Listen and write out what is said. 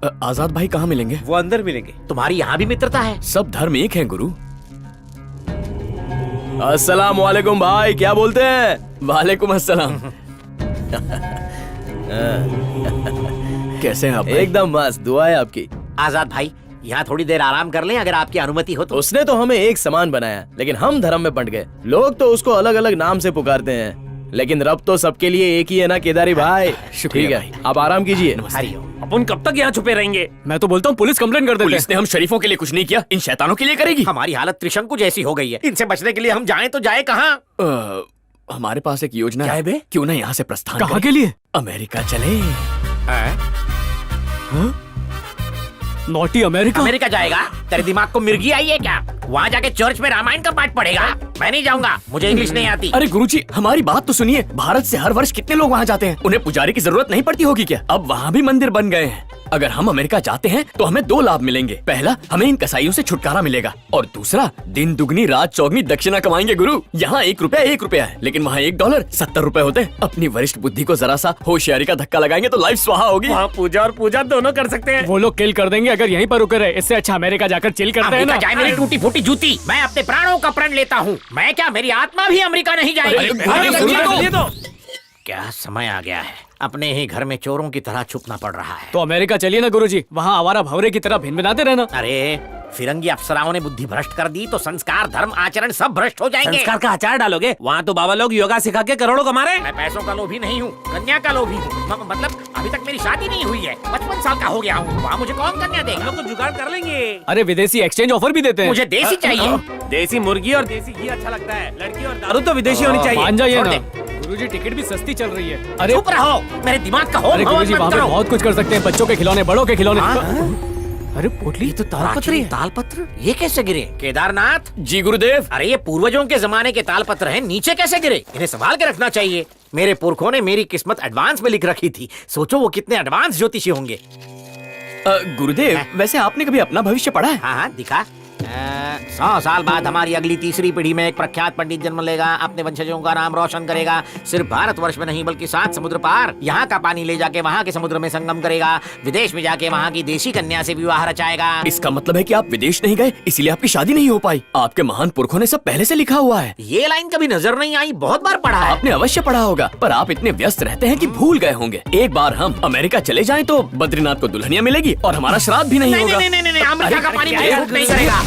आजाद भाई कहाँ मिलेंगे? वो अंदर मिलेंगे। तुम्हारी यहाँ भी मित्रता है? सब धर्म एक हैं गुरु। अस्सलाम वालेकुम भाई, क्या बोलते हैं? वालेकुम अस्सलाम। कैसे हैं आप? एकदम मस्त, दुआ है आपकी। आजाद भाई, यहाँ थोड़ी देर आराम कर लें अगर आपकी अनुमति हो तो। उसने तो हमें एक समान बनाया, लेकिन हम धर्म में बंट गए। लोग तो उसको अलग अलग नाम से पुकारते हैं, लेकिन रब तो सबके लिए एक ही है ना केदारी भाई। शुक्रिया ठीक है, आप आराम कीजिए। अपन कब तक यहाँ छुपे रहेंगे? मैं तो बोलता हूँ पुलिस कंप्लेंट कर देते हैं। पुलिस ने हम शरीफों के लिए कुछ नहीं किया, इन शैतानों के लिए करेगी। हमारी हालत त्रिशंकु जैसी हो गई है, इनसे बचने के लिए हम जाएं तो जाएं कहाँ? हमारे पास एक योजना क्या है है बे? क्यों ना यहाँ से प्रस्थान कहाँ करें? के लिए? अमेरिका चले। Naughty America? अमेरिका जाएगा? तेरे दिमाग को मिर्गी आई है क्या? वहाँ जाके चर्च में रामायण का पाठ पढ़ेगा? मैं नहीं जाऊंगा, मुझे इंग्लिश नहीं आती। अरे गुरुजी, हमारी बात तो सुनिए। भारत से हर वर्ष कितने लोग वहाँ जाते हैं? उन्हें पुजारी की जरूरत नहीं पड़ती होगी क्या? अब वहाँ भी मंदिर बन गए हैं। अगर हम अमेरिका जाते हैं तो हमें 2 लाभ मिलेंगे। पहला, हमें इन कसाईयों से छुटकारा मिलेगा, और दूसरा, दिन दुगनी रात चौगनी दक्षिणा कमाएंगे गुरु। यहाँ 1 रुपया 1 रुपया है, लेकिन वहाँ $1 70 रुपए होते हैं। अपनी वरिष्ठ बुद्धि को जरा सा होशियारी का धक्का लगाएंगे तो लाइफ स्वाहा होगी। वहाँ पूजा और पूजा दोनों कर सकते हैं। वो लोग किल कर देंगे अगर यहीं पर रुके रहे। इससे अच्छा अमेरिका जाकर चिल करते हैं अमेरिका ना। जाए मेरी टूटी फूटी जूती, मैं अपने प्राणों का प्रण लेता हूँ। मैं क्या, मेरी आत्मा भी अमेरिका नहीं जाएगी? क्या समय आ गया है, अपने ही घर में चोरों की तरह छुपना पड़ रहा है। तो अमेरिका चलिए ना गुरुजी, वहाँ आवारा भवरे की तरह भिनभिनाते रहना। अरे फिरंगी अप्सराओं ने बुद्धि भ्रष्ट कर दी तो संस्कार, धर्म, आचरण सब भ्रष्ट हो जाएंगे। संस्कार का अचार डालोगे? वहाँ तो बाबा लोग योगा सिखा के करोड़ों कमा रहे हैं। मैं पैसों का लोभी नहीं हूँ, कन्या का लोभी हूँ। मतलब अभी तक मेरी शादी नहीं हुई है, 55 साल का हो गया हूँ। वहाँ मुझे कौन कन्या देगा? हम लोग तो जुगाड़ कर लेंगे। अरे विदेशी एक्सचेंज ऑफर भी देते हैं। मुझे देसी चाहिए। देसी मुर्गी और देसी घी अच्छा लगता है। लड़की और दारू तो विदेशी होनी चाहिए। मान जाइए छोड़ ना, दे। गुरुजी टिकट भी सस्ती चल रही है। अरे चुप रहो, मेरे दिमाग का होम अरे हवन गुरुजी, मत वहाँ पे करो। बहुत कुछ कर सकते हैं। बच्चों के खिलौने, बड़ों के खिलौने। अरे पोटली, ये तो तालपत्री है। तालपत्र ये कैसे गिरे? केदारनाथ जी गुरुदेव। अरे ये पूर्वजों के जमाने के तालपत्र हैं, नीचे कैसे गिरे? इन्हें संभाल के रखना चाहिए। मेरे पुरखों ने मेरी किस्मत एडवांस में लिख रखी थी। सोचो वो कितने एडवांस ज्योतिषी होंगे। गुरुदेव, वैसे आपने कभी अपना भविष्य पढ़ा है? हाँ हाँ, दिखा। 100 साल बाद हमारी अगली तीसरी पीढ़ी में एक प्रख्यात पंडित जन्म लेगा, अपने वंशजों का नाम रोशन करेगा। सिर्फ भारतवर्ष में नहीं बल्कि 7 समुद्र पार। यहाँ का पानी ले जाके वहाँ के समुद्र में संगम करेगा। विदेश में जाके वहाँ की देशी कन्या से विवाह रचाएगा। इसका मतलब है कि आप विदेश नहीं गए, इसीलिए आपकी शादी नहीं हो पाई। आपके महान पुरखों ने सब पहले से लिखा हुआ है। ये लाइन कभी नजर नहीं आई, बहुत बार पढ़ा है। आपने अवश्य पढ़ा होगा, पर आप इतने व्यस्त रहते हैं कि भूल गए होंगे। एक बार हम अमेरिका चले जाएं तो बद्रीनाथ को दुल्हनिया मिलेगी और हमारा श्राद्ध भी नहीं नहीं होगा। नहीं नहीं नहीं, अमेरिका का पानी मुझे सूट नहीं करेगा।